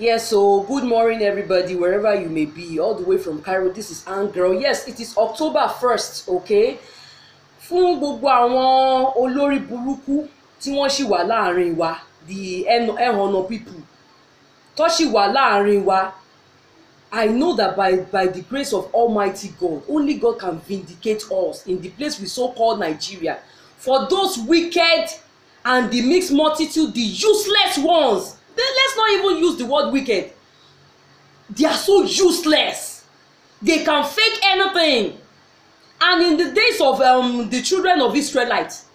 Yes, so good morning, everybody, wherever you may be, all the way from Cairo. This is Angel. Yes, it is October 1st, okay? Fún gbogbo àwọn olórí burúkú tí wọ́n ṣì wà láàrin wa, the ẹ̀hónà people tó ṣì wà láàrin wa, I know that by the grace of Almighty God, only God can vindicate us in the place we so-called Nigeria. For those wicked and the mixed multitude, the useless ones, then let's not even use the word wicked. They are so useless. They can fake anything. And in the days of the children of Israelites,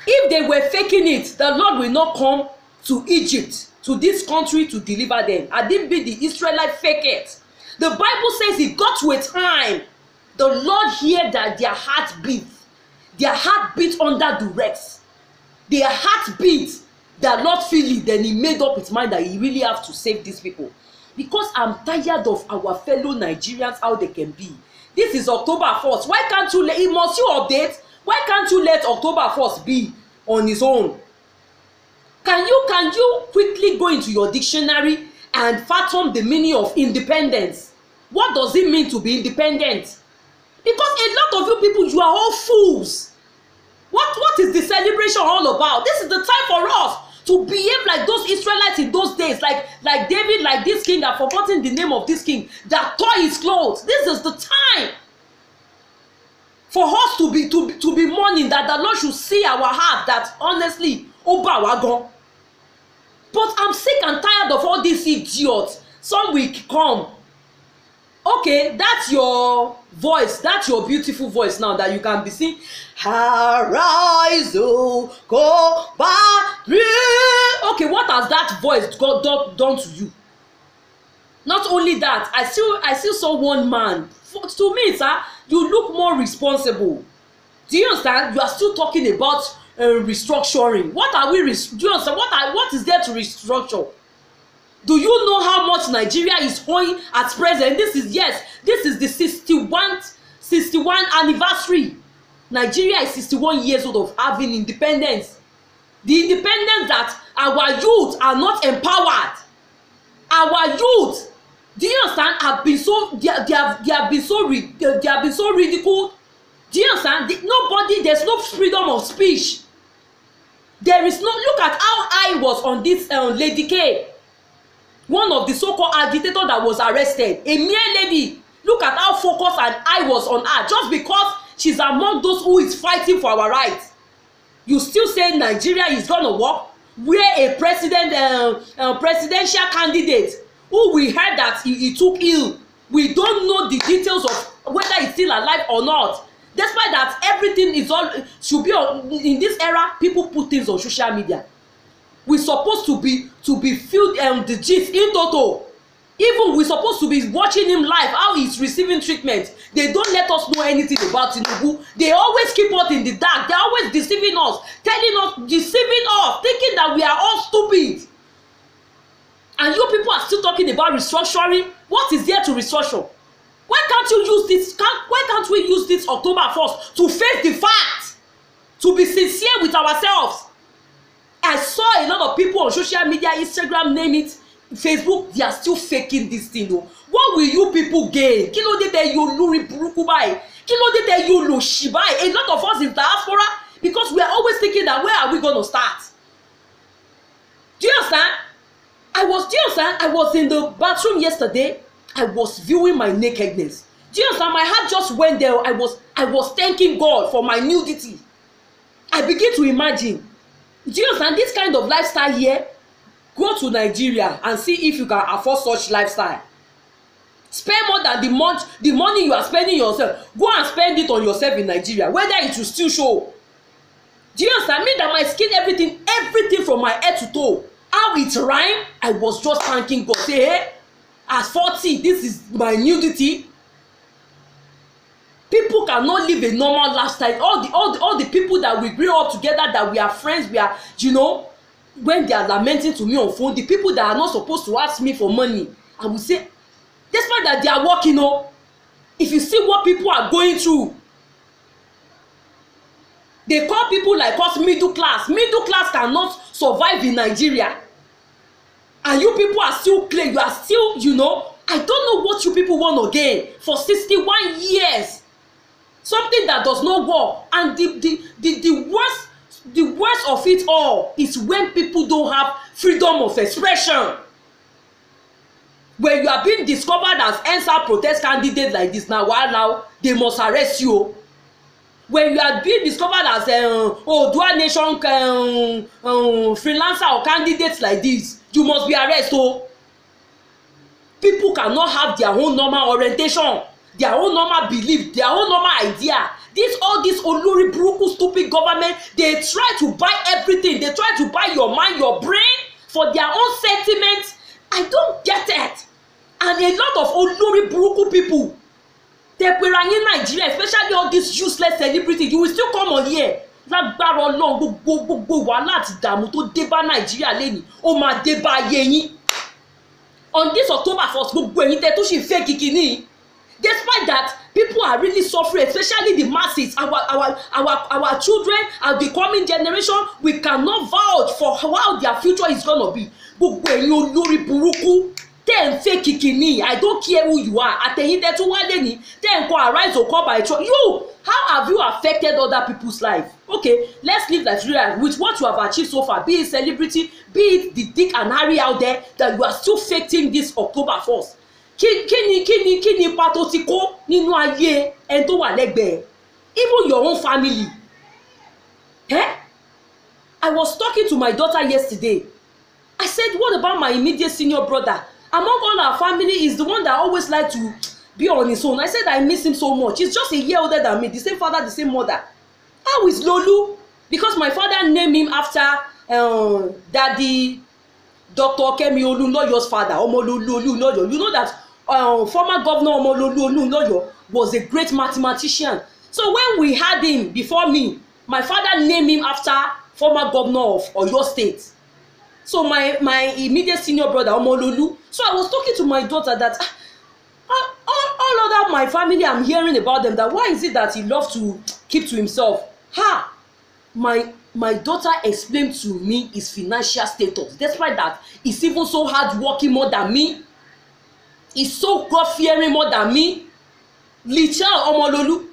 if they were faking it, the Lord will not come to Egypt, to this country, to deliver them. I didn't be the Israelite fake it. The Bible says it got to a time the Lord heard that their heart beat. Their heart beat under duress. Their heart beat. The Lord feel it, then he made up his mind that he really have to save these people. Because I'm tired of our fellow Nigerians, how they can be. This is October 1st. Why can't you let, must you update? Why can't you let October 1st be on its own? Can you quickly go into your dictionary and fathom the meaning of independence? What does it mean to be independent? Because a lot of you people, you are all fools. What is the celebration all about? This is the time for us to behave like those Israelites in those days, like David, like this king. I've forgotten the name of this king that tore his clothes. This is the time for us to be mourning, that the Lord should see our heart, that honestly, Oba Wagon. But I'm sick and tired of all these idiots. Some will come. Okay, that's your voice, that's your beautiful voice now that you can be singing. Arise, oh, go back. Okay, what has that voice done to you? Not only that, I still saw one man. To me, sir, you look more responsible. Do you understand? You are still talking about restructuring. What are we? Do you understand? What is there to restructure? Do you know how much Nigeria is owing at present? This is the 61 anniversary. Nigeria is 61 years old of having independence. The independence that our youth are not empowered. Our youth, do you understand, have been so they have been so ridiculed. Do you understand? There's no freedom of speech. There is no, look at how I was on this Lady K. One of the so-called agitators that was arrested, a mere lady. Look at how focused and I was on her, just because she's among those who is fighting for our rights. You still say Nigeria is gonna work, where a presidential candidate who we heard that he took ill. We don't know the details of whether he's still alive or not. Despite that, everything is all should be on. In this era, people put things on social media. We're supposed to be filled the gist in total. Even we're supposed to be watching him live, how he's receiving treatment. They don't let us know anything about Tinubu. They always keep us in the dark. They're always deceiving us, deceiving us, thinking that we are all stupid. And you people are still talking about restructuring. What is there to restructure? Why can't you use this? Why can't we use this October 1st to face the fact? To be sincere with ourselves. I saw a lot of people on social media, Instagram, name it, Facebook, they are still faking this thing. Though. What will you people gain? Kí ló dé tẹ́ yóò lórí burúkú báyìí? Kí ló dé tẹ́ yóò lò ṣì báyìí? A lot of us in diaspora, because we are always thinking that where are we going to start? Do you understand? I was in the bathroom yesterday. I was viewing my nakedness. Do you understand? My heart just went there. I was thanking God for my nudity. I begin to imagine. Do you understand this kind of lifestyle here? Go to Nigeria and see if you can afford such lifestyle. Spend more than the money you are spending yourself. Go and spend it on yourself in Nigeria, whether it will still show. Do you understand? Me that my skin, everything from my head to toe, how it rhyme, I was just thanking God. Say, hey, at 40, this is my nudity. People cannot live a normal lifestyle. All the people that we grew up together, that we are friends, we are, you know, when they are lamenting to me on phone, the people that are not supposed to ask me for money, I will say, despite that they are working, you know, if you see what people are going through, they call people like us middle class. Middle class cannot survive in Nigeria. and you people are still claiming, you are still, you know, I don't know what you people want again for 61 years. Something that does not work. And the worst of it all is when people don't have freedom of expression. When you are being discovered as EndSARS protest candidate like this, now they must arrest you. When you are being discovered as Oodua Nation freelancer or candidates like this, you must be arrested. Oh. People cannot have their own normal orientation, their own normal belief, their own normal idea. All this olori buruku stupid government, they try to buy everything. They try to buy your mind, your brain for their own sentiments. I don't get it. And a lot of olori buruku people, they were in Nigeria, especially all these useless celebrities. You will still come on here. Lágbára Ọlọ́run gbogbo wàhálà àti ìdààmú tó dé bá Nàìjíríà lẹ́ni ó máa dé bá ayé yín. On this October 1st, gbogbo ẹ̀yin tẹ́ tó ṣì fẹ́ kìkìní. Despite that, people are really suffering, especially the masses. Our children and the coming generation, we cannot vouch for how their future is gonna be. Gbogbo ẹ̀yin olórí burúkú tẹ́ ń fẹ́ kìkìní. I don't care who you are. Àtẹ̀yin tẹ́ tó wá lẹ́ni tẹ́ ń kọ́ arise or call by choice. You, how have you affected other people's life? Okay, let's live Nigeria with what you have achieved so far, be it celebrity, be it the Dick and Harry out there, that you are still faking this October 1st. Kí ni pàtó ti kó nínú ayé ẹni tó wà lẹ́gbẹ̀ẹ́? Even your own family. I was talking to my daughter yesterday. I said, what about my immediate senior brother? Among all our family, is the one that always like to be on his own. I said I miss him so much. He's just a year older than me, the same father, the same mother. How is Lolu? Because my father named him after Daddy Dr. Kemi Olunloyo's father, Omololu Olunloyo. You know that former governor Omololu Olunloyo was a great mathematician. So when we had him before me, my father named him after former governor of Oyo State. So my immediate senior brother Omololu. So I was talking to my daughter that all other my family, I'm hearing about them, that why is it that he loves to keep to himself? My daughter explained to me his financial status. Despite that, he's even so hard working more than me. He's so God-fearing more than me. Little Omololu,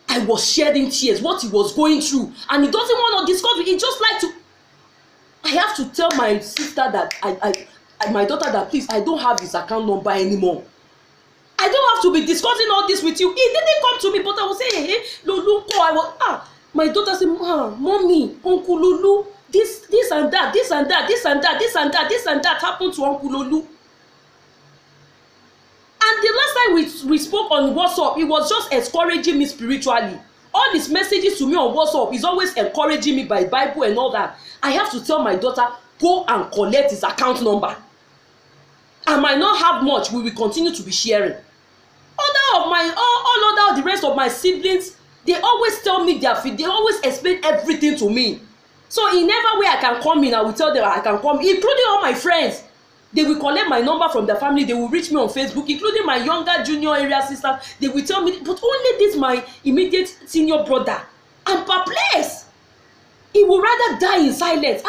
I was shedding tears, what he was going through, and he doesn't want to discuss it. He just like to. I have to tell my sister that my daughter that please, I don't have his account number anymore. I don't have to be discussing all this with you. He didn't come to me, but I was saying, hey, Lulu, I was my daughter said, mommy, Uncle Lulu, this and that, this and that, this and that, this and that, this and that happened to Uncle Lulu. And the last time we spoke on WhatsApp, it was just encouraging me spiritually. All his messages to me on WhatsApp is always encouraging me by Bible and all that. I have to tell my daughter, go and collect his account number. I might not have much, we will continue to be sharing. All the rest of my siblings, they always tell me they always explain everything to me. So in every way I can come in, I will tell them I can come, including all my friends. They will collect my number from their family. They will reach me on Facebook, including my younger junior area sister. They will tell me, but only this my immediate senior brother. I'm perplexed. He would rather die in silence.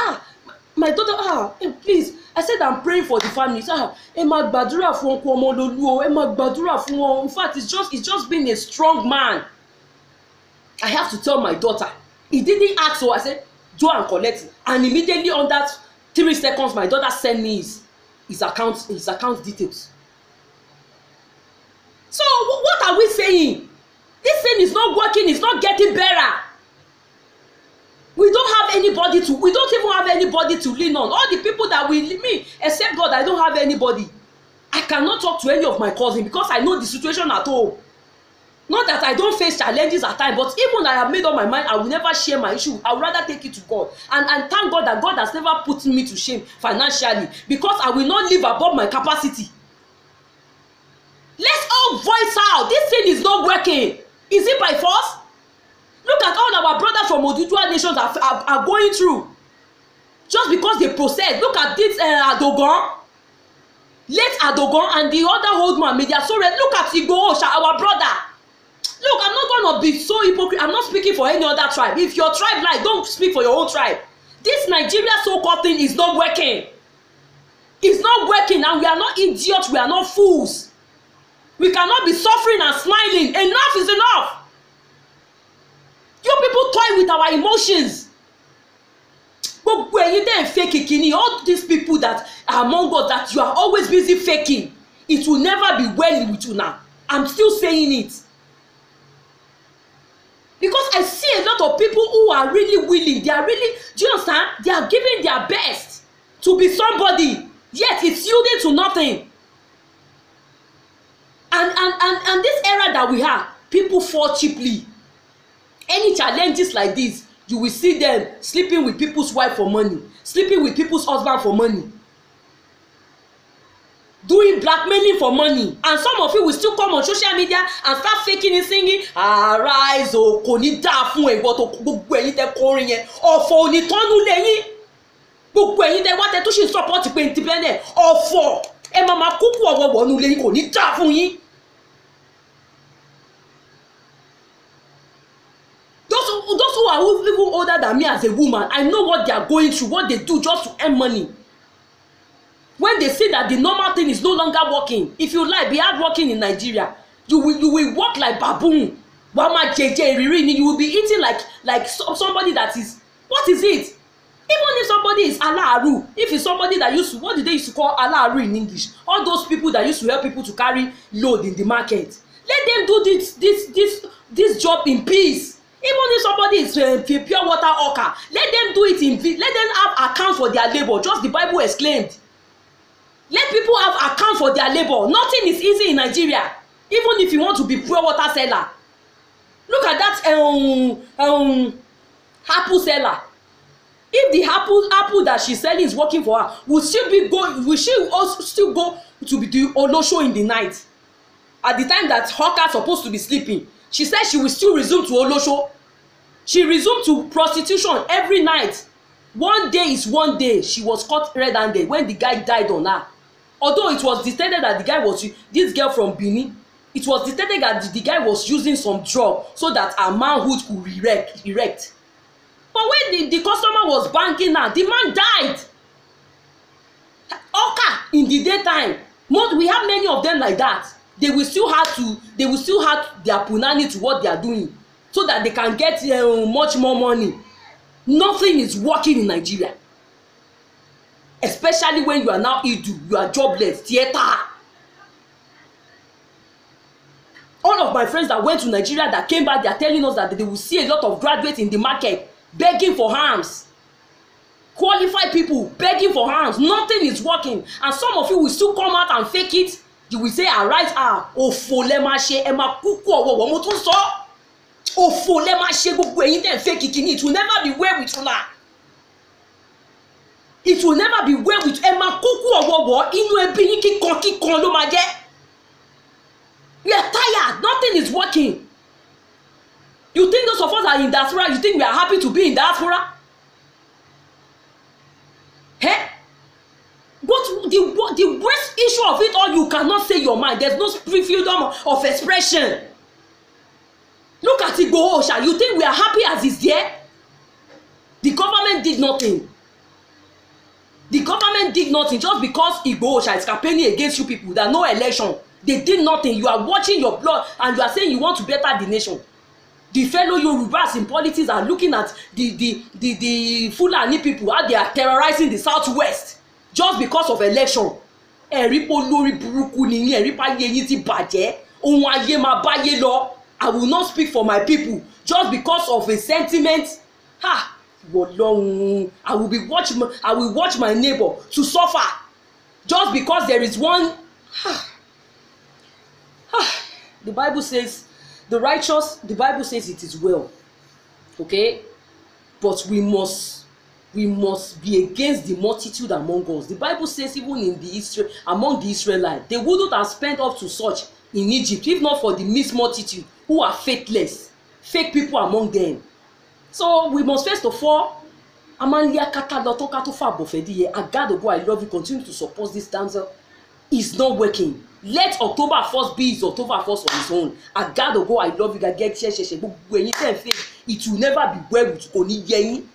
My daughter, please. I said I'm praying for the families. Ẹ máa gbàdúrà fún Uncle Omololu o. Ẹ máa gbàdúrà fún wọn. In fact, it's just being a strong man. I have to tell my daughter. He didn't ask, so I said, go and collect it. And immediately on that 3 seconds, my daughter sent me his account details. So what are we saying? This thing is not working. It's not getting better. We don't even have anybody to lean on. All the people that me, except God, I don't have anybody. I cannot talk to any of my cousins because I know the situation at home. Not that I don't face challenges at times, but even I have made up my mind, I will never share my issue. I would rather take it to God. And thank God that God has never put me to shame financially, because I will not live above my capacity. Let's all voice out. This thing is not working. Is it by force? Look at all our brothers from Oodua nations are going through. Just because they process. Look at this Adogon. Late Adogon and the other old man, Media Sore. Look at Igboho, our brother. Look, I'm not going to be so hypocrite. I'm not speaking for any other tribe. If your tribe lies, don't speak for your own tribe. This Nigeria so-called thing is not working. It's not working, and we are not idiots, we are not fools. We cannot be suffering and smiling. Enough is enough. You people toy with our emotions. But when you then fake it, all these people that are among us that you are always busy faking, it will never be well with you now. I'm still saying it. Because I see a lot of people who are really willing. They are really, do you understand? They are giving their best to be somebody. Yet it's yielding to nothing. And this era that we have, people fall cheaply. Any challenges like this, you will see them sleeping with people's wife for money, sleeping with people's husband for money, doing blackmailing for money. And some of you will still come on social media and start faking and singing, arise o kò ní dá fún ìwọ tó gbogbo ẹ̀yin tẹ́ kọrin yẹn ọ̀fọ̀ ò ní tọ́nú lẹ́yìn gbogbo ẹ̀yin tẹ́ wá tẹ́ tó ṣe support pé independent ọ̀fọ̀ ẹ máa máa kúkú ọ̀wọ̀wọ̀ nù lẹ́yìn kò ní dá fún yín. Those who are even older than me as a woman, I know what they are going through, what they do just to earn money. When they see that the normal thing is no longer working, if you like, be hard working in Nigeria, you will work like baboon. You will be eating like somebody that is, what is it? Even if somebody is Alaharu, if it's somebody that used to, what did they used to call Alaharu in English? All those people that used to help people to carry load in the market. Let them do this job in peace. Even if somebody is pure water hawker, let them do it let them have account for their labor. Just the Bible exclaimed. Let people have account for their labor. Nothing is easy in Nigeria. Even if you want to be pure water seller. Look at that apple seller. If the apple that she's selling is working for her, will she also still go to be the Olosho in the night? At the time that hawker supposed to be sleeping, she said she will still resume to Olosho. She resumed to prostitution every night. One day is one day. She was caught red-handed when the guy died on her. Although it was detected that the guy was, this girl from Benin, it was detected that the guy was using some drug so that her manhood could erect. But when the customer was banking her, the man died. Okay, in the daytime, we have many of them like that. They will still have their punani to what they are doing so that they can get much more money. Nothing is working in Nigeria, especially when you are now Idu, you are jobless, theater. All of my friends that went to Nigeria that came back, they are telling us that they will see a lot of graduates in the market begging for hands. Qualified people begging for hands. Nothing is working, and some of you will still come out and fake it. You will say, arise, òfò lẹ máa ṣe, ẹ máa kúkú ọ̀wọ̀wọ̀, mo tún sọ, òfò lẹ máa ṣe gbogbo ẹ̀yin tẹ́ fake kìíní. It will never be well with you now. It will never be well with you. Ẹ máa kúkú ọ̀wọ̀wọ̀, inú ẹbí yín kíkan ló máa jẹ́. We are tired. Nothing is working. You think those of us are in diaspora? You think we are happy to be in diaspora? Hey? But the worst issue of it all, you cannot say your mind. There's no freedom of expression. Look at Igboho Oòṣà. You think we are happy as is there? The government did nothing. The government did nothing just because Igboho Oòṣà is campaigning against you people. There are no election. They did nothing. You are watching your blood and you are saying you want to better the nation. The fellow Yorubas in politics are looking at the Fulani people, how they are terrorizing the southwest just because of election. Ẹ̀rí pé olórí burúkú ni yín, ẹ̀rí pé ayé yín ti bàjẹ́, ohun ayé máa báyé lọ. I will not speak for my people just because of a sentiment. Ha! I will watch my neighbor to suffer just because there is one. The Bible says the righteous, the Bible says it is well. Okay? But we must be against the multitude among us. The Bible says even in among the Israelites, they wouldn't have spent up to such in Egypt if not for the mixed multitude who are faithless, fake people among them. So we must first of all, Amalia Kakaloto Katofa Bofedi, I gotta go, I love you, continue to support this damsel. It's not working. Let October 1st be his October 1st on his own. I gotta go, I love you, I get share. It will never be well with Oni Yen.